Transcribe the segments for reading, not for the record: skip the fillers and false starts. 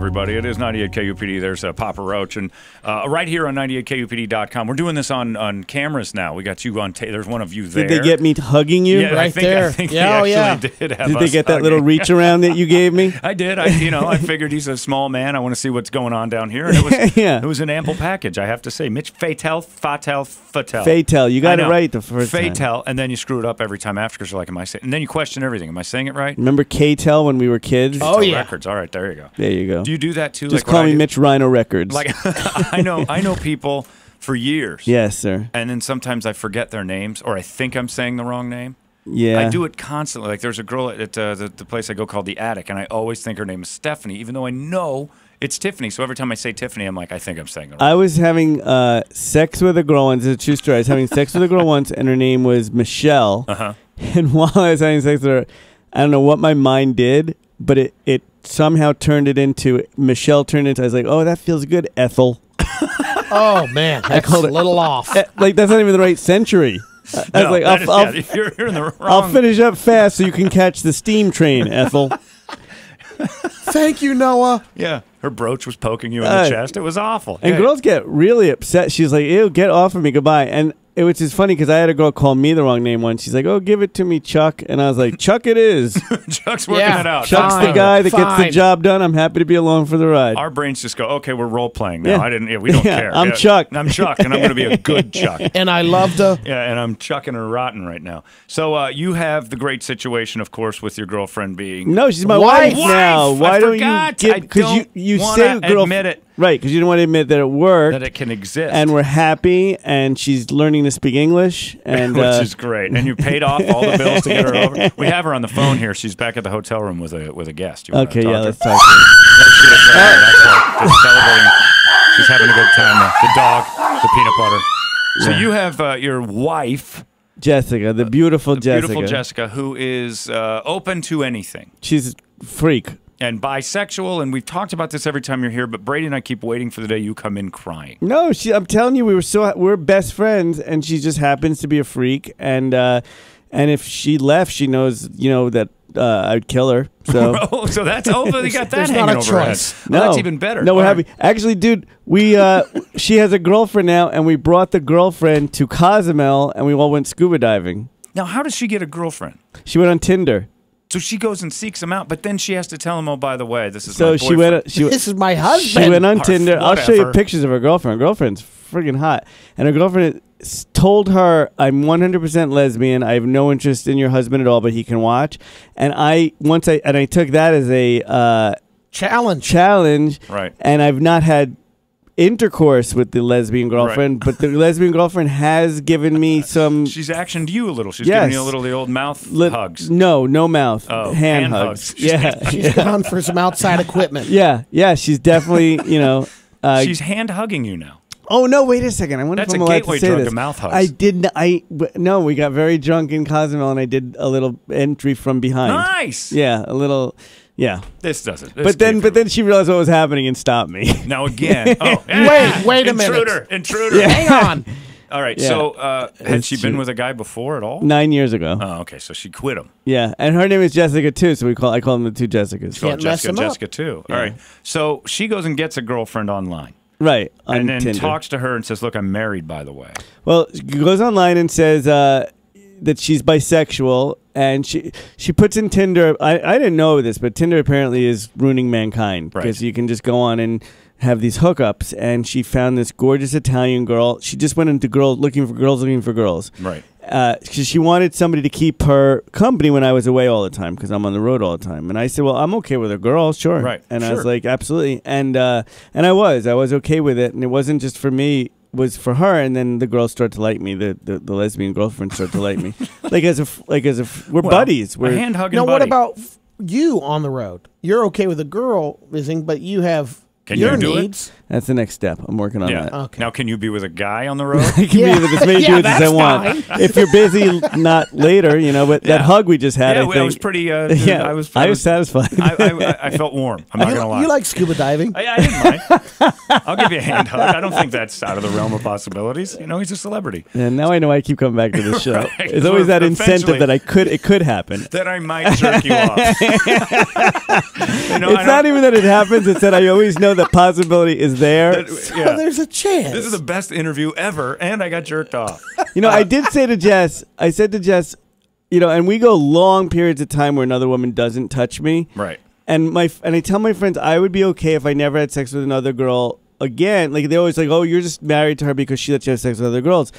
everybody. It is 98 KUPD. There's Papa Roach. And right here on 98KUPD.com. We're doing this on cameras now. We got you on there's one of you there. Did they get me hugging you? Yeah, right I think they actually did have Did us they get that hugging. little reach around that you gave me? I did. I figured he's a small man. I want to see what's going on down here. And it was, it was an ample package, I have to say. Mitch Fatel. Fatel. You got it right the first time. Fatel, and then you screw it up every time after because you're like, am I saying? And then you question everything. Am I saying it right? Remember K-Tel when we were kids? Oh, yeah. Records. All right, there you go. There you go. Do you do that too? Just call me Mitch Rhino Records. Like I know people for years. Yes, sir. And then sometimes I forget their names or I think I'm saying the wrong name. Yeah. I do it constantly. Like there's a girl at the place I go called The Attic, and I always think her name is Stephanie, even though I know it's Tiffany. So every time I say Tiffany, I'm like, I think I'm saying the wrong name. I was having sex with a girl once. It's a true story. I was having sex with a girl once, and her name was Michelle. And while I was having sex with her, I don't know what my mind did, but it somehow turned it into, Michelle turned into, I was like, oh, that feels good, Ethel. Oh, man. That's a little off. Like, that's not even the right century. I was like, you're in the wrong. I'll finish up fast so you can catch the steam train, Ethel. Thank you, Noah. Yeah. Her brooch was poking you in the chest. It was awful. And girls get really upset. She's like, ew, get off of me, goodbye. And it was just funny because I had a girl call me the wrong name once. She's like, oh, give it to me, Chuck. And I was like, Chuck it is. Chuck's working it out. Chuck's the guy that gets the job done. I'm happy to be along for the ride. Our brains just go, okay, we're role-playing now. We don't care. I'm Chuck. I'm Chuck, and I'm going to be a good Chuck. And I love to... Yeah, and I'm chucking her rotten right now. So you have the great situation, of course, with your girlfriend being... No, she's my wife now. Why don't you get... Because you say admit it. Right, because you don't want to admit that it worked. That it can exist. And we're happy, and she's learning to speak English. And which is great. And you paid off all the bills to get her over. We have her on the phone here. She's back at the hotel room with a guest. Okay, yeah, let's talk. Just celebrating. She's having a good time. The dog, the peanut butter. So you have your wife... Jessica, the beautiful Jessica. Beautiful Jessica, who is open to anything. She's a freak. And bisexual, and we've talked about this every time you're here, but Brady and I keep waiting for the day you come in crying. No, I'm telling you, we're best friends, and she just happens to be a freak, and if she left, she knows, that I'd kill her. So, so that's over. You got that hanging not a over her head. choice. No, that's even better. No, we're happy. Actually, dude, she has a girlfriend now, and we brought the girlfriend to Cozumel, and we all went scuba diving. Now, how does she get a girlfriend? She went on Tinder. So she goes and seeks him out, but then she has to tell him, oh, by the way, this is my boyfriend. This is my husband. She went on Tinder. I'll show you pictures of her girlfriend. Her girlfriend's friggin' hot. And her girlfriend told her, I'm 100% lesbian. I have no interest in your husband at all, but he can watch. And I took that as a challenge. Right. And I've not had intercourse with the lesbian girlfriend, but the lesbian girlfriend has given me some... She's actioned you a little. She's given you a little of the old mouth hugs. No mouth. Oh, hand hugs. Yeah. She's gone for some outside equipment. Yeah, she's definitely, she's hand hugging you now. Oh, no, wait a second. I wonder if I'm allowed to say this. A mouth hugs. I didn't. No, we got very drunk in Cozumel, and I did a little entry from behind. Nice. Yeah, a little... Yeah. This doesn't. But then she realized what was happening and stopped me. Now again. Oh, wait a minute. Intruder. Yeah. Hang on. All right. Yeah. So had she been with a guy before at all? 9 years ago. Oh, okay. So she quit him. Yeah, and her name is Jessica too. So I call them the two Jessicas. So Jessica too. Yeah. All right. So she goes and gets a girlfriend online. Right. And then Tinder. talks to her and says, "Look, I'm married, by the way." Well, she goes online and says that she's bisexual. And she puts in Tinder. I didn't know this, but Tinder apparently is ruining mankind because you can just go on and have these hookups. And she found this gorgeous Italian girl. She just went into looking for girls. Right. Because she wanted somebody to keep her company when I was away all the time because I'm on the road all the time. And I said, well, I'm okay with a girl, sure. Right. And I was like, absolutely. And I was okay with it. And it wasn't just for me. Was for her, and then the girls start to like me. The lesbian girlfriend start to like me, like as if we're buddies. We're hand hugging. Now, buddy. what about you on the road? You're okay with a girl visiting, but you have Can Your you do needs. That's the next step. I'm working on Yeah. that. Okay. Now, can you be with a guy on the road? I can be with as many dudes as I that's want. fine. If you're busy, not later, but that hug we just had, Yeah, I think. I was pretty. yeah, I was satisfied. I felt warm. I'm not going to lie. You like scuba diving? I didn't mind. I'll give you a hand hug. I don't think that's out of the realm of possibilities. He's a celebrity. And now I know I keep coming back to the show. Right. It's always that incentive that it could happen. That I might jerk you off. It's not even that it happens. It's that I always know the possibility is there. Oh, there's a chance. This is the best interview ever, and I got jerked off. I did say to Jess, and we go long periods of time where another woman doesn't touch me. Right. And I tell my friends I would be okay if I never had sex with another girl again. Like they're always like, "Oh, you're just married to her because she lets you have sex with other girls."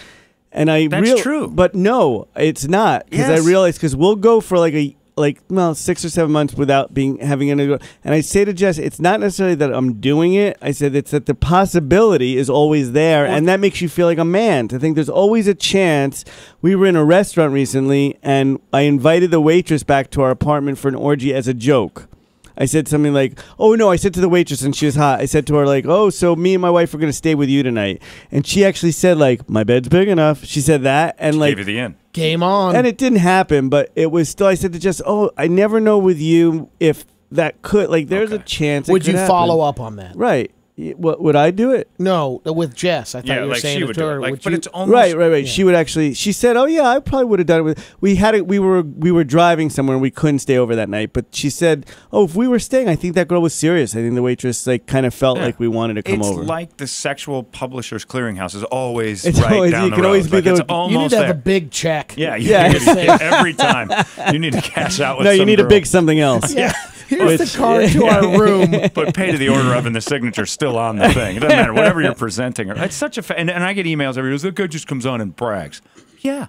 And that's true. But no, it's not, because I realize we'll go for 6 or 7 months without having any girl. And I say to Jess, it's not necessarily that I'm doing it. I said it's that the possibility is always there, and that makes you feel like a man. To think there's always a chance. We were in a restaurant recently, and I invited the waitress back to our apartment for an orgy as a joke. I said something like, "Oh no," I said to the waitress, and she was hot. I said to her "Oh, so me and my wife are going to stay with you tonight." And she actually said "My bed's big enough." She said that, and gave you the in. Game on. And it didn't happen, but it was still. I said to Jess, "Oh, I never know with you if that could there's a chance." Would you happen. follow up on that? Right. What would I do it? No, with Jess. I thought you were saying she would to do her. it. But you, it's almost right. Yeah. She would actually. She said, "Oh yeah, I probably would have done it with." We were driving somewhere and we couldn't stay over that night. But she said, "Oh, if we were staying, I think that girl was serious. I think the waitress kind of felt like we wanted to come over." It's like the sexual publishers clearhouse is always It's right always- down you the can road. always be it's the- almost you need to have there. a big check. Yeah, Yeah. every time you need to cash out with No, you some need girl. a big something else. Yeah. Here's the card to our room. But pay to the order of, and the signature's still on the thing. It doesn't matter. Whatever you're presenting. It's such a and I get emails every day. The guy just comes on and brags. Yeah.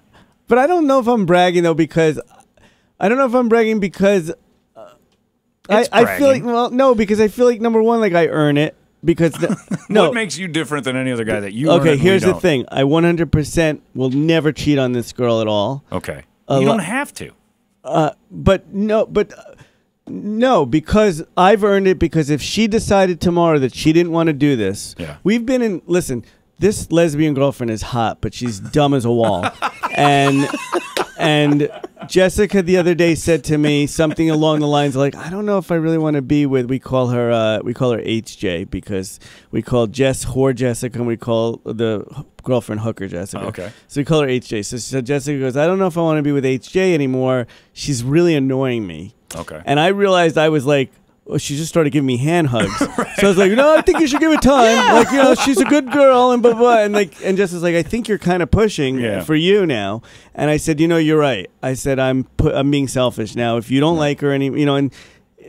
But I don't know if I'm bragging though, because I feel like no, because I feel like number one, I earn it because no. What makes you different than any other guy that you? Okay, earn here's and we the thing. I 100% will never cheat on this girl at all. Okay. You don't have to. No, because I've earned it. Because if she decided tomorrow that she didn't want to do this, we've been in. Listen, this lesbian girlfriend is hot, but she's dumb as a wall, and Jessica the other day said to me something along the lines like, "I don't know if I really want to be with." We call her HJ because we call Jess whore Jessica, and we call the girlfriend hooker Jessica. Oh, okay. So we call her HJ. So Jessica goes, "I don't know if I want to be with HJ anymore. She's really annoying me." Okay. And I realized I was like, well, she just started giving me hand hugs. Right. So I was like, no, I think you should give it time. She's a good girl and blah, blah. And Jess was like, I think you're kind of pushing for you now. And I said, you're right. I said, I'm being selfish now. If you don't like her, and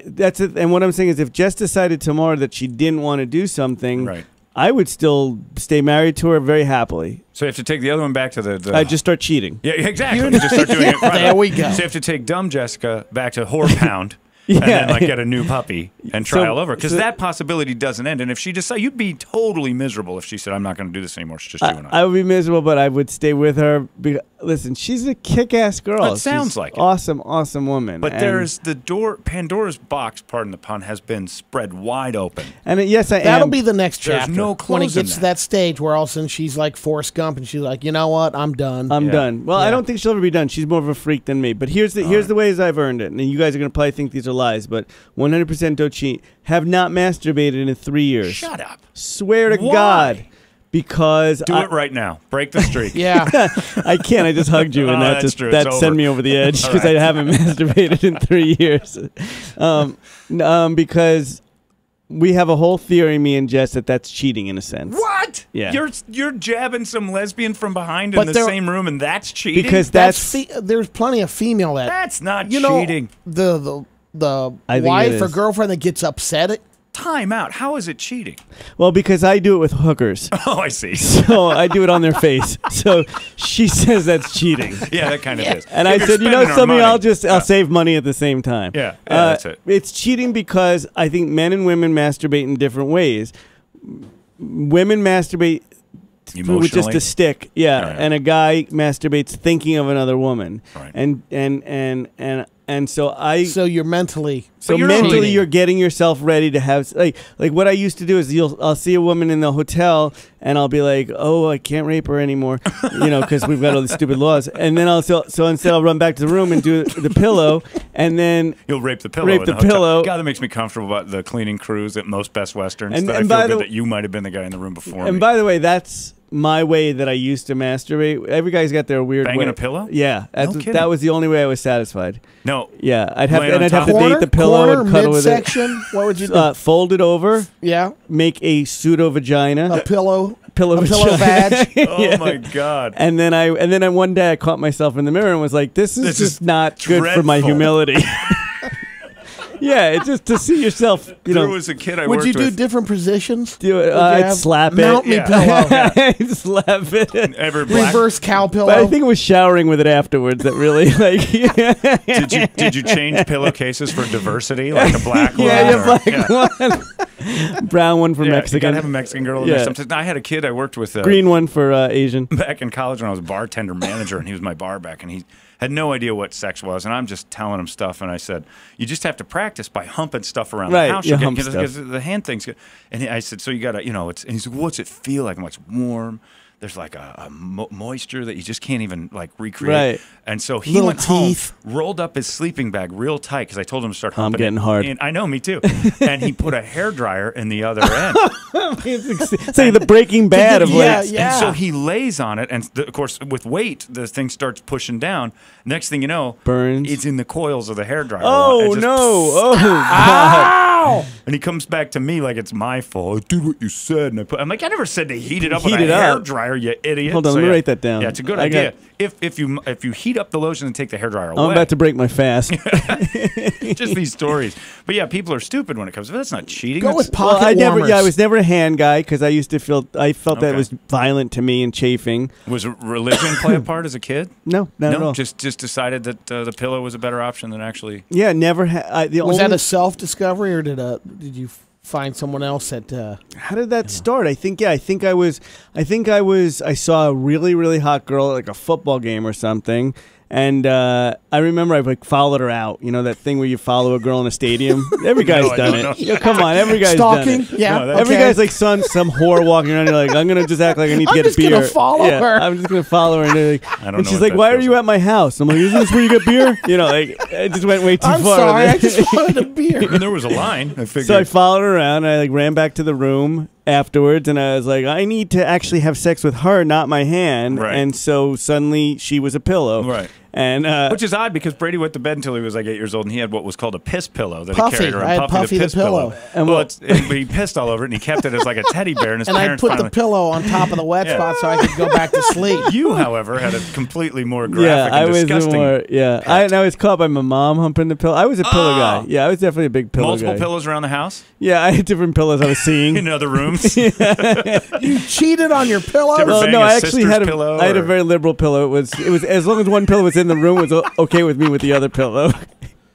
that's it. And what I'm saying is, if Jess decided tomorrow that she didn't want to do something, I would still stay married to her very happily. So you have to take the other one back to the I'd just start cheating. Yeah, exactly. You just start doing it. There we go. So you have to take dumb Jessica back to whore pound. And then get a new puppy and try all over. Because that possibility doesn't end. And if she decides, you'd be totally miserable if she said, I'm not going to do this anymore. It's just you and I. I would be miserable, but I would stay with her. Listen, she's a kick-ass girl. It sounds like it. Awesome, awesome woman. But there's the door, Pandora's box, pardon the pun, has been spread wide open. And yes, I am. That'll be the next chapter. There's no when it closing gets to that stage where all of a sudden she's like Forrest Gump and she's like, you know what, I'm done. I'm done. Well, I don't think she'll ever be done. She's more of a freak than me. But here's the ways I've earned it. And you guys are going to probably think these are lies, but 100% don't cheat. Have not masturbated in 3 years. Shut up. Swear to God. Because do it right now. Break the streak. Yeah. I can't. I just hugged you, and that sent me over the edge because I haven't masturbated in 3 years. Because we have a whole theory, me and Jess, that's cheating in a sense. What? Yeah. You're jabbing some lesbian from behind in the same room, and that's cheating? Because there's plenty of female that's not cheating. Cheating. The wife or girlfriend that gets upset. Time out. How is it cheating? Well, because I do it with hookers. Oh, I see. So I do it on their face. So she says that's cheating. Yeah, that kind of is. And I said, something, I'll save money at the same time. Yeah, that's it. It's cheating because I think men and women masturbate in different ways. Women masturbate with just a stick, and a guy masturbates thinking of another woman. Right. And And so So you're mentally. So mentally, you're getting yourself ready to have like what I used to do is I'll see a woman in the hotel and I'll be like, oh, I can't rape her anymore, because we've got all these stupid laws. And then instead I'll run back to the room and do the pillow, and then you'll rape the pillow. Rape the pillow. God, that makes me comfortable about the cleaning crews at most Best Westerns. And I feel good that you might have been the guy in the room before me. And by the way, that's my way that I used to masturbate. Every guy's got their weird banging way. a pillow. Yeah, that was the only way I was satisfied. No. Yeah, I'd have to date the pillow and cuddle with it. Midsection. What would you do? Fold it over. Yeah. Make a pseudo vagina. A pillow. Pillow vag. Oh my God! And then one day I caught myself in the mirror and was like, "This is just not good for my humility." Yeah, it's just to see yourself. There was a kid I would worked you do with. different positions? Do it. I'd slap it. Mount me pillow. I'd slap it. Reverse cow pillow. But I think it was showering with it afterwards that really Did you change pillowcases for diversity, like a black one? Black one. Brown one for Mexican. You gotta have a Mexican girl in there sometimes. I had a kid I worked with. Green one for Asian. Back in college when I was a bartender manager, and he was my bar back, and he had no idea what sex was, and I'm just telling him stuff, and I said, you just have to practice by humping stuff around the house. Because the hand thing's good. And I said, so you got to, and he said, what's it feel like? I'm like, it's warm. There's like a moisture that you just can't even like recreate. Right. And so he went home, rolled up his sleeping bag real tight because I told him to start humping. I'm getting hard. I know, me too. And he put a hairdryer in the other end. It's like the Breaking Bad of like. And so he lays on it, and of course, with weight, the thing starts pushing down. Next thing you know, burns. It's in the coils of the hairdryer. Oh no! Oh God! And he comes back to me like it's my fault. I did what you said, and I'm like, I never said to heat it up with a hairdryer. You idiot. Hold on, let me write that down. Yeah, it's a good idea. If you heat up the lotion and take the hairdryer away. I'm about to break my fast. Just these stories. But yeah, people are stupid when it comes to that's not cheating. Go with pocket warmers. I was never a hand guy because I felt that it was violent to me and chafing. Was religion play a part as a kid? No, not at all. Just decided that the pillow was a better option than actually. Yeah, never had. Was that a self-discovery or did you find someone else that how did that start? I saw a really, really hot girl at like a football game or something, and I remember I followed her out. You know that thing where you follow a girl in a stadium? Every guy's done it. Yeah, come on, every guy's stalking. Done it. Yeah, every guy's like some whore walking around. You're like, I'm gonna just act like I need to get a beer. I'm just gonna follow her. I'm just gonna follow her, and she's like, "Why are you at my house?" I'm like, "Isn't this where you get beer?" I just went way too far. I'm sorry, I just wanted a beer. And there was a line. I figured. So I followed her around. And I ran back to the room afterwards, and I was like, I need to actually have sex with her, not my hand. Right. And so suddenly she was a pillow. Right. And which is odd because Brady went to bed until he was like 8 years old, and he had what was called a piss pillow that Puffy. he carried around. I had Puffy the piss pillow. And he pissed all over it, and he kept it as like a teddy bear. And his parents I put the pillow on top of the wet spot so I could go back to sleep. You, however, had a completely more graphic and disgusting. I was caught by my mom humping the pillow. I was a pillow guy. Yeah, I was definitely a big pillow guy. Multiple pillows around the house? Yeah, I had different pillows I was seeing. In other rooms? You cheated on your pillow? Well, no, I actually had pillow, I had a very liberal pillow. It was as long as one pillow was in the room, it was okay with me with the other pillow.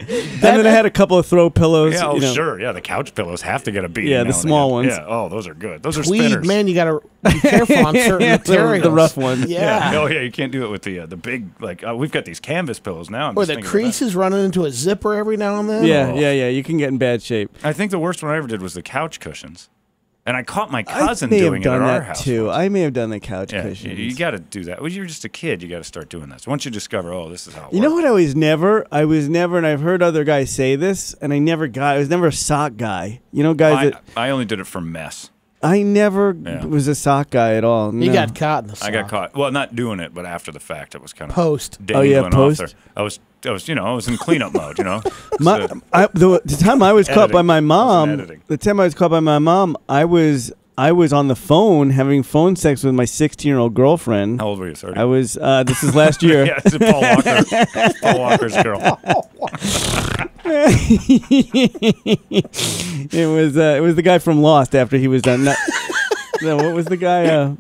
And then I had a couple of throw pillows. Yeah, sure. Yeah, the couch pillows have to get a beat. Yeah, the small ones. Yeah, oh, those are good. Those are Tweed, spinners. man, you got to be careful on certain materials. The rough ones. Yeah. Oh, yeah, you can't do it with the big, we've got these canvas pillows now. Or the creases running into a zipper every now and then. Yeah, you can get in bad shape. I think the worst one I ever did was the couch cushions. And I caught my cousin doing it at our house. Too. I may have done the couch cushions. You got to do that. When you're just a kid, you got to start doing this. Once you discover, this is how it works. You know what I was never, and I've heard other guys say this, and I was never a sock guy. You know, guys I only did it for mess. I never was a sock guy at all. No. You got caught in the sock. I got caught. Well, not doing it, but after the fact, it was kind of post. Post. I was in cleanup mode. The time I was caught by my mom, I was on the phone having phone sex with my 16-year-old girlfriend. How old were you? 30? I was. This is last year. Yeah, it's Paul Walker. Paul Walker's girl. It was the guy from Lost after he was done. What was the guy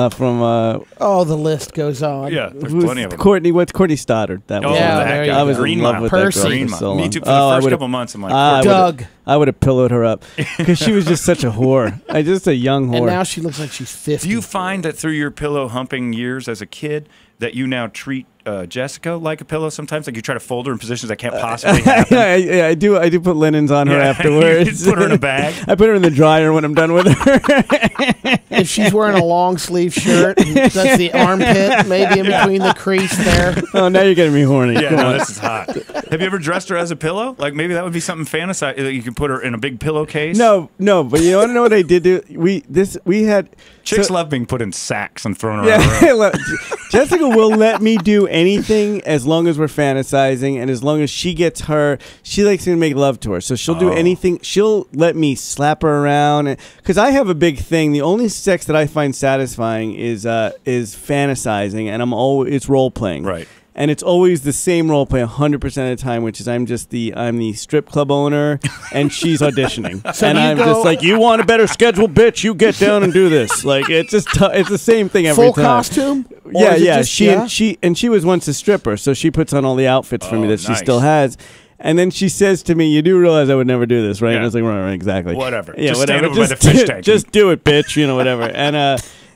from? The list goes on. Yeah, there's plenty of them. Courtney Stoddard. That was. That guy. I was in love with that girl for so long. Me too. For the first couple months, I'm like, Doug. I would have pillowed her up because she was just such a whore. Just a young whore. And now she looks like she's 50. Do you find that through your pillow humping years as a kid that you now treat Jessica like a pillow sometimes? Like you try to fold her in positions that can't possibly happen? Yeah, I do. I do put linens on her afterwards. You put her in a bag? I put her in the dryer when I'm done with her. If she's wearing a long sleeve shirt, and that's the armpit, maybe in between the crease there. Oh, now you're getting me horny. Yeah, no, this is hot. Have you ever dressed her as a pillow? Like maybe that would be something fantasize. You could put her in a big pillowcase. No, but you want to know what I did do? We had chicks love being put in sacks and thrown around. Yeah, Jessica will let me do anything as long as we're fantasizing, and as long as she gets she likes me to make love to her, so she'll do anything. She'll let me slap her around, because I have a big thing. The only sex that I find satisfying is fantasizing, and it's role playing. Right. And it's always the same role play 100% of the time, which is I'm the strip club owner, and she's auditioning, and I'm just like, you want a better schedule, bitch? You get down and do this. Like it's just it's the same thing every time. Full costume? Yeah. She was once a stripper, so she puts on all the outfits for me that she still has. And then she says to me, "You do realize I would never do this, right?" And I was like, "Right, exactly. Whatever. Yeah, just whatever. Stand over by the fish tank. Just do it, bitch. You know, whatever."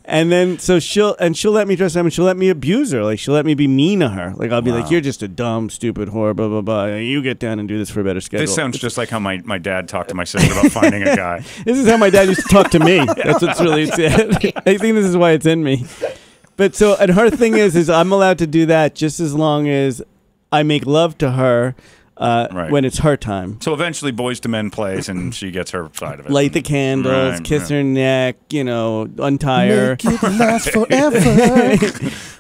And then so she'll let me dress up, and she'll let me abuse her. Like she'll let me be mean to her. Like I'll be like, "You're just a dumb, stupid whore." Blah blah blah. You get down and do this for a better schedule. This sounds just like how my dad talked to my sister about finding a guy. This is how my dad used to talk to me. That's what's really sad. I think this is why it's in me. But so, and her thing is I'm allowed to do that just as long as I make love to her. When it's her time. So eventually Boys to Men plays and she gets her side of it. Light the candles, kiss her neck, untie her. Make it last forever.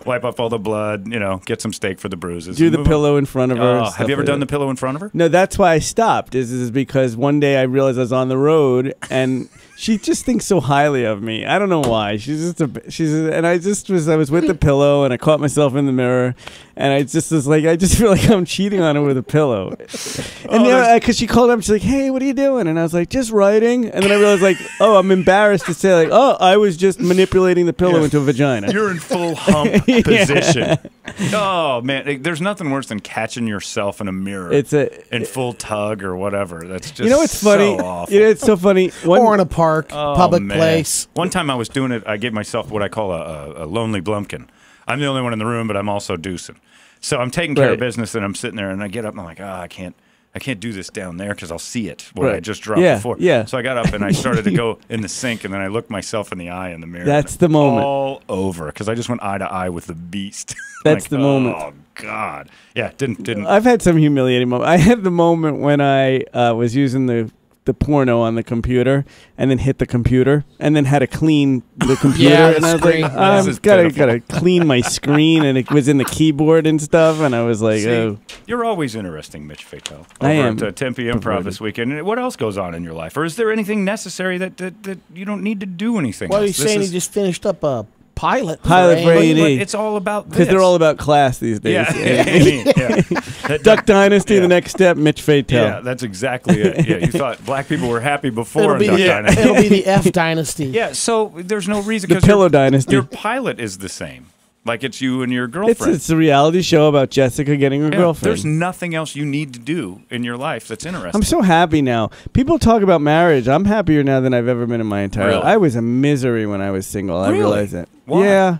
Wipe off all the blood, get some steak for the bruises. Do the pillow in front of her. Have you ever done the pillow in front of her? No, that's why I stopped. Is because one day I realized I was on the road and she just thinks so highly of me. I don't know why. I was with the pillow and I caught myself in the mirror and I just was like, I just feel like I'm cheating on her with a pillow. And because she called up, she's like, "Hey, what are you doing?" And I was like, "Just writing." And then I realized like, oh, I'm embarrassed to say like, "Oh, I was just manipulating the pillow into a vagina." You're in full hump position. Oh man, there's nothing worse than catching yourself in a mirror. In full tug or whatever. That's just it's funny. So awful. It's so funny. Or in a park, public place. One time I was doing it. I gave myself what I call a lonely blumpkin. I'm the only one in the room, but I'm also deucing. So I'm taking care of business, and I'm sitting there, and I get up, and I'm like, I can't do this down there because I'll see it. What I just dropped before. Yeah. So I got up and I started to go in the sink, and then I looked myself in the eye in the mirror. That's the moment. All over because I just went eye to eye with the beast. That's the moment. Oh God. Yeah. Didn't. I've had some humiliating moments. I had the moment when I was using the porno on the computer and then hit the computer and then had to clean the computer and I was like, I've gotta clean my screen, and it was in the keyboard and stuff, and I was like, oh. You're always interesting, Mitch Fatel. I am. At Tempe Improv this weekend. What else goes on in your life? Or is there anything necessary that you don't need to do anything Well, else? he's saying he just finished up a pilot for A&E. It's all about this. Because they're all about class these days. Yeah. Duck Dynasty, the next step, Mitch Fatel. Yeah, that's exactly it. Yeah, you thought black people were happy before Duck Dynasty. It'll be the F Dynasty. Yeah, so there's no reason. The Pillow Dynasty. Your pilot is the same. Like it's you and your girlfriend. It's a reality show about Jessica getting her girlfriend. There's nothing else you need to do in your life that's interesting. I'm so happy now. People talk about marriage. I'm happier now than I've ever been in my entire life. I was a misery when I was single. Really? I realized that. Why? Yeah.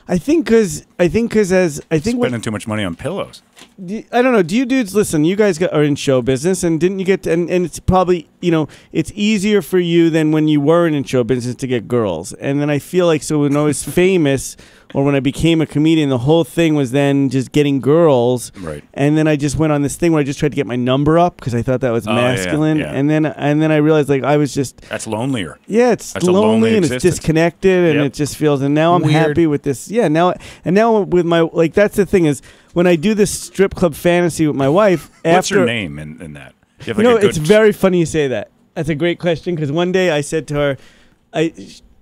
I think spending too much money on pillows. I don't know. Do you dudes listen? You guys are in show business, and didn't you get? And it's probably it's easier for you than when you weren't in show business to get girls. And then I feel like when I was famous or when I became a comedian, the whole thing was then just getting girls. Right. And then I just went on this thing where I just tried to get my number up because I thought that was masculine. Yeah. And then I realized like I was just that's lonelier. Yeah, it's lonely and it's disconnected and it just feels. And now I'm happy with this. Yeah. Now with my that's the thing is when I do this strip club fantasy with my wife. What's your name in that? You have it's very funny you say that. That's a great question because one day I said to her,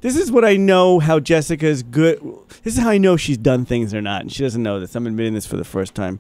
this is what I know how Jessica is good. This is how I know she's done things or not. And she doesn't know this. I'm admitting this for the first time.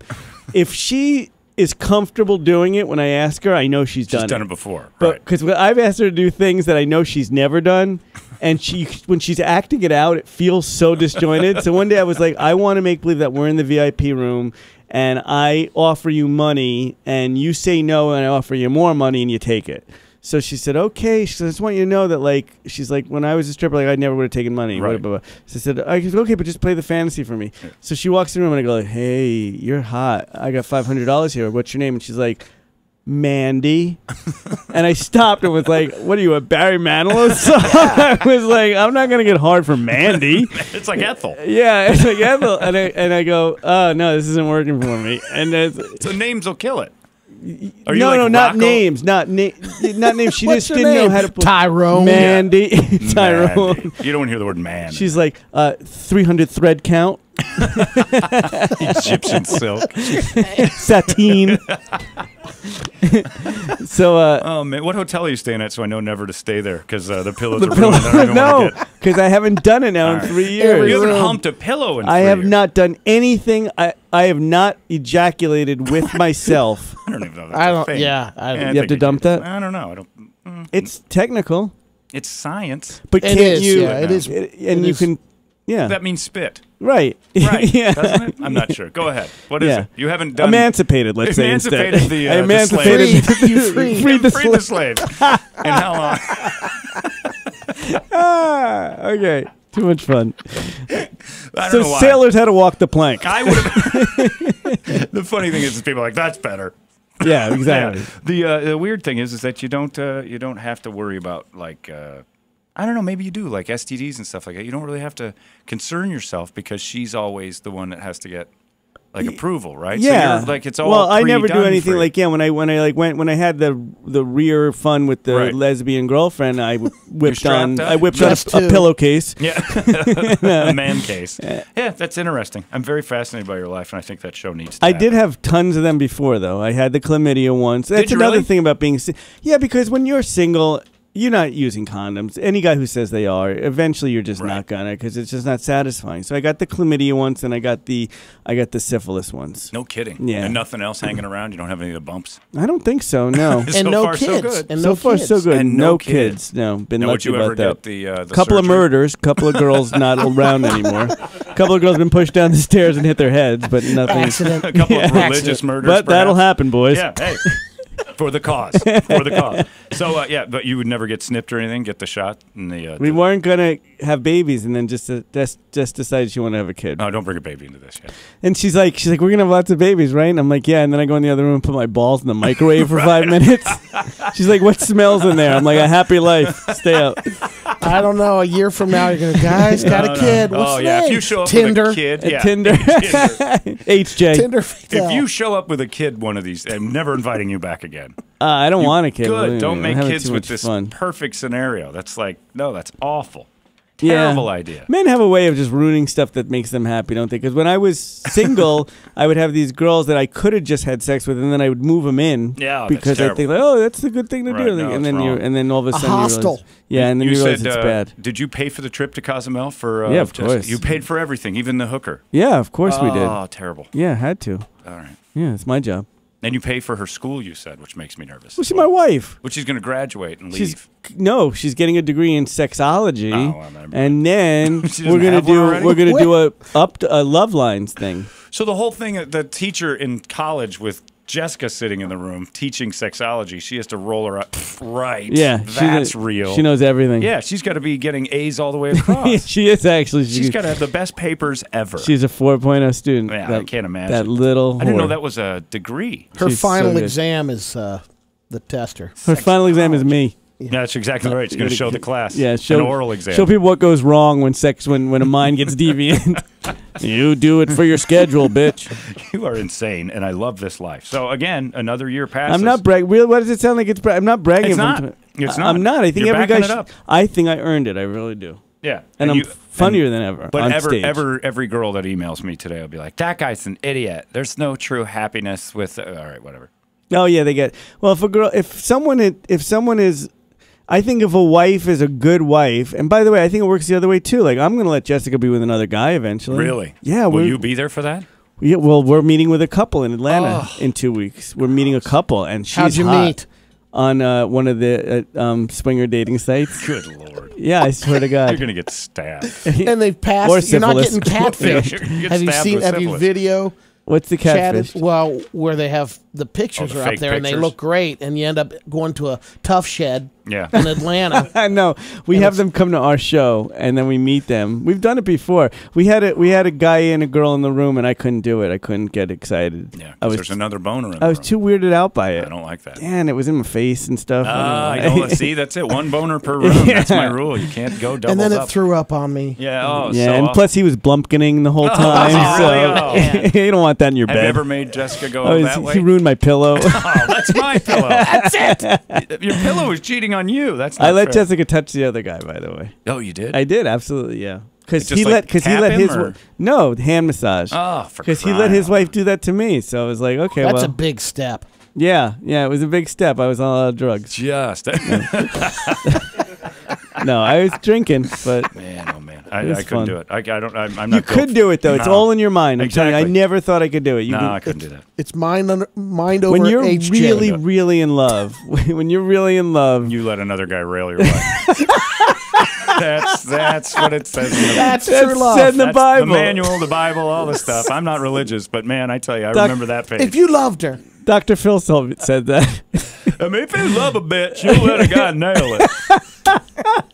If she is comfortable doing it when I ask her, I know she's done it before. But because I've asked her to do things that I know she's never done. And when she's acting it out, it feels so disjointed. So one day I was like, I want to make believe that we're in the VIP room and I offer you money and you say no and I offer you more money and you take it. So she said, okay. She said, I just want you to know that, like, she's like, when I was a stripper, like, I never would have taken money. Right. Blah, blah, blah. So I said, okay, but just play the fantasy for me. Yeah. So she walks in the room and I go, like, hey, you're hot. I got $500 here. What's your name? And she's like, Mandy. And I stopped and was like, what are you, a Barry Manilow song? I was like, I'm not going to get hard for Mandy. It's like Ethel. Yeah, it's like Ethel. And I go, oh, no, this isn't working for me. And so names will kill it. No, not names. Not names. She just didn't know how to put Tyrone. Mandy. Tyrone. Mandy. You don't want to hear the word man. She's like, 300 thread count. Egyptian silk. Sateen. So, oh man, what hotel are you staying at? So I know never to stay there because the pillows the are ruined. No, because I haven't done it now in 3 years. You haven't humped a pillow in 3 years. I have not done anything. I have not ejaculated with myself. I don't even know. That's a thing. Yeah, you have to dump that. I don't know. I don't. It's technical. It's science. But it can't is, you? Yeah, it is. And you can. Yeah. That means spit. Right. Right. Yeah. Doesn't it? I'm not sure. Go ahead. What is it? You haven't done... Emancipated, let's say instead. Emancipated I emancipated freed the slaves. And how long? Okay. Too much fun. I don't So know why. sailors had to walk the plank. I would have... The funny thing is people are like, that's better. Yeah, exactly. Yeah. The weird thing is that you don't have to worry about, like... I don't know, maybe you do, like STDs and stuff like that. You don't really have to concern yourself because she's always the one that has to get like approval, right? Yeah. So like it's all well, I never do anything free. like when I had the rear fun with the lesbian girlfriend, I whipped on a pillowcase. Yeah. A man case. Yeah, that's interesting. I'm very fascinated by your life and I think that show needs to happen. did have tons of them before though. I had the chlamydia once. That's Did you another really? thing about being yeah, because when you're single, you're not using condoms. Any guy who says they are, eventually you're just not gonna, because it's just not satisfying. So I got the chlamydia once, and I got the syphilis once. No kidding. Yeah. And nothing else hanging around. You don't have any of the bumps. I don't think so. No. And so no far, kids. so good. And so no far, kids. so good. And no kids. kids. No. Been Now, lucky would you ever about that. get the couple of surgery? murders. Couple of girls not around anymore. Couple of girls been pushed down the stairs and hit their heads, but nothing. Accident. A couple of religious murders. But that'll happen, boys. Yeah. Hey. For the cause. For the cause. So, yeah, but you would never get snipped or anything, get the shot? In the, we weren't going to have babies, and then just decided she wanted to have a kid. Oh, don't bring a baby into this yet. And she's like, we're going to have lots of babies, right? And I'm like, yeah. And then I go in the other room and put my balls in the microwave for 5 minutes. She's like, what smells in there? I'm like, a happy life. Stay out. I don't know. A year from now, you're going to, guys, got a kid. What's the name? If you show up Tinder. with a kid. Yeah. Tinder. HJ. Tinder. If you show up with a kid one of these, I'm never inviting you back again. I don't want a kid. Good. Don't make having kids too with much this fun. perfect scenario. That's like, no, that's awful. Terrible idea. Men have a way of just ruining stuff that makes them happy, don't they? Because when I was single, I would have these girls that I could have just had sex with, and then I would move them in. Yeah, because I think, like, oh, that's the good thing to do. No, and then all of a sudden, hostile. you realize, and then you realize it's bad. Did you pay for the trip to Cozumel for? Yeah, of course. You paid for everything, even the hooker. Yeah, of course we did. Oh, terrible. Yeah, had to. All right. Yeah, it's my job. And you pay for her school, you said, which makes me nervous. Well, she's my wife. Which she's going to graduate and leave. She's getting a degree in sexology, and then She we're doesn't gonna do a Love Lines thing. So the whole thing, the teacher in college with Jessica sitting in the room teaching sexology, she has to roll her up. Right. Yeah, that's real. She knows everything. Yeah, she's got to be getting A's all the way across. She is actually. She's got to have the best papers ever. She's a 4.0 student. Yeah, I can't imagine. That little I didn't know whore. that was a degree. Her She's final so good. exam is the tester. Her final exam is me. Yeah, that's exactly right. She's going to show the class. Yeah, an oral exam. Show people what goes wrong when a mind gets deviant. You do it for your schedule, bitch. You are insane, and I love this life. So again, another year passes. I'm not bragging. What does it sound like? I'm not bragging. It's not. It's not. I'm not. I think You're every backing guy. it up. I think I earned it. I really do. Yeah, and I'm funnier than ever. But on stage. every girl that emails me today will be like, "That guy's an idiot. There's no true happiness with." All right, whatever. Oh yeah, they get. Well, if someone is. I think if a wife is a good wife, and by the way, I think it works the other way too. Like, I'm going to let Jessica be with another guy eventually. Really? Yeah. Will you be there for that? Yeah. Well, we're meeting with a couple in Atlanta in 2 weeks. We're meeting a couple, and she's How'd you hot meet? on one of the swinger dating sites. Good Lord. Yeah, I swear to God. You're going to get stabbed. And they've passed. Or you're not syphilis. getting catfished. You're gonna get Have you stabbed seen? with Have you syphilis. video What's the catfish? Well, where they have the pictures are up there and they look great, and you end up going to a tough shed in Atlanta. I know. We have them come to our show, and then we meet them. We've done it before. We had a guy and a girl in the room, and I couldn't do it. I couldn't get excited. Yeah, there's another boner in the I was too weirded out by it. I don't like that. And it was in my face and stuff. See, that's it. One boner per room. That's my rule. You can't go doubles up. And then it up. threw up on me. Yeah. And plus he was blumpkining the whole time. So you don't want that in your bed. Have you ever made Jessica go that way? He ruined my pillow. Oh, that's my pillow. That's it. Your pillow was cheating on you. That's not I let fair. Jessica touch the other guy, by the way. Oh, you did? I did, absolutely, yeah. Because he let his no hand massage. Oh, because he let his wife do that to me. So I was like, okay, that's a big step. Yeah, it was a big step. I was on a lot of drugs. Just. No, I was drinking, but man, oh man, I couldn't do it. I'm not. You could do it though. It's all in your mind. I'm telling you, I never thought I could do it. I couldn't do that. It's mind over when you're HJ. really in love. When you're really in love, you let another guy rail your wife. That's what it says. That's true love. Said in the Bible, the manual, the Bible, all the stuff. I'm not religious, but man, I tell you, I remember that page. If you loved her, Dr. Phil said that. I mean, if you love a bitch, you'll let a guy nail it.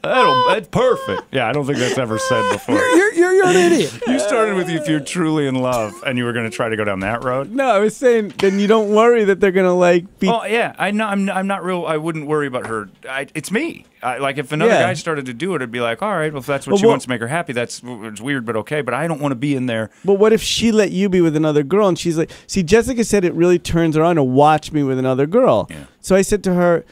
That's perfect. Yeah, I don't think that's ever said before. You're an idiot. You started with if you're truly in love, and you were going to try to go down that road. No, I was saying then you don't worry that they're going to be. Oh yeah, I know. I'm not real. I wouldn't worry about her. It's me. Like if another guy started to do it, I'd be like, all right, well if that's what she wants to make her happy, it's weird, but okay. But I don't want to be in there. But what if she let you be with another girl, and she's like, see, Jessica said it really turns her on to watch me with another girl. Yeah. So I said to her,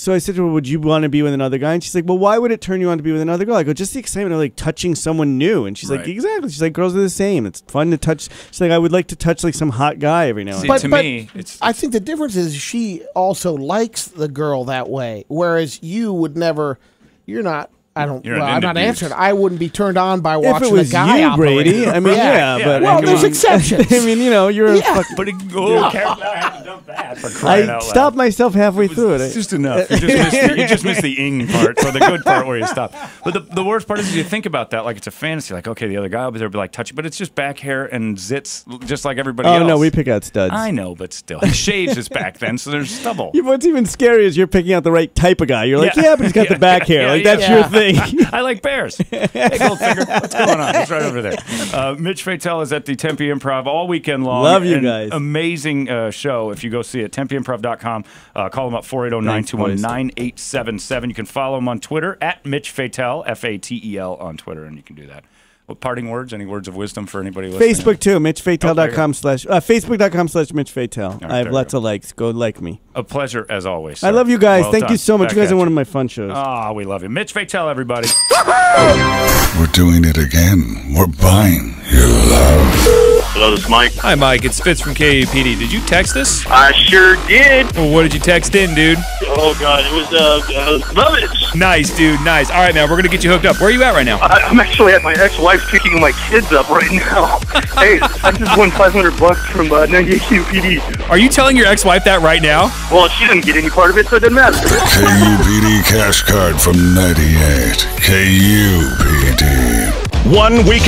would you want to be with another guy? And she's like, well, why would it turn you on to be with another girl? I go, just the excitement of like touching someone new. And she's like, exactly. She's like, girls are the same. It's fun to touch. She's like, I would like to touch like some hot guy every now and then. To me, I think the difference is she also likes the girl that way, whereas you would never. You're not. I'm not answering. I wouldn't be turned on by watching a guy you, Brady. I mean, but well, there's exceptions. I mean, you're a fucking. But I have to dump that for crying out loud. I stopped myself halfway through it. It's just enough. You just missed the ing part, so the good part where you stop. But the worst part is you think about that like it's a fantasy. Like, okay, the other guy over there will be like touching, but it's just back hair and zits, just like everybody else. Oh no, we pick out studs. I know, but still, he shaves his back then, so there's stubble. What's even scary is you're picking out the right type of guy. You're like, but he's got the back hair. Like that's your thing. I like bears. Hey, Goldfinger, what's going on? It's right over there. Mitch Fatel is at the Tempe Improv all weekend long. Love you guys. Amazing show. If you go see it, TempeImprov.com. Call him up 480-921-9877. You can follow him on Twitter at Mitch Fatel, Fatel on Twitter, and you can do that. What parting words? Any words of wisdom for anybody listening? Facebook too, MitchFatel.com Facebook.com/Mitch Fatel. I have lots of likes. Go like me. A pleasure as always. I love you guys. Thank you so much. You guys are one of my fun shows. Oh, we love you. Mitch Fatel, everybody. We're doing it again. We're buying your love. Hello, this is Mike. Hi, Mike. It's Fitz from KUPD. Did you text us? I sure did. Well, what did you text in, dude? Oh, God. It was, love it. Nice, dude. Nice. All right, man. We're going to get you hooked up. Where are you at right now? I'm actually at my ex-wife's picking my kids up right now. Hey, I just won $500 from 98 KUPD. Are you telling your ex-wife that right now? Well, she didn't get any part of it, so it doesn't matter. The KUPD cash card from 98. KUPD. 1 weekend.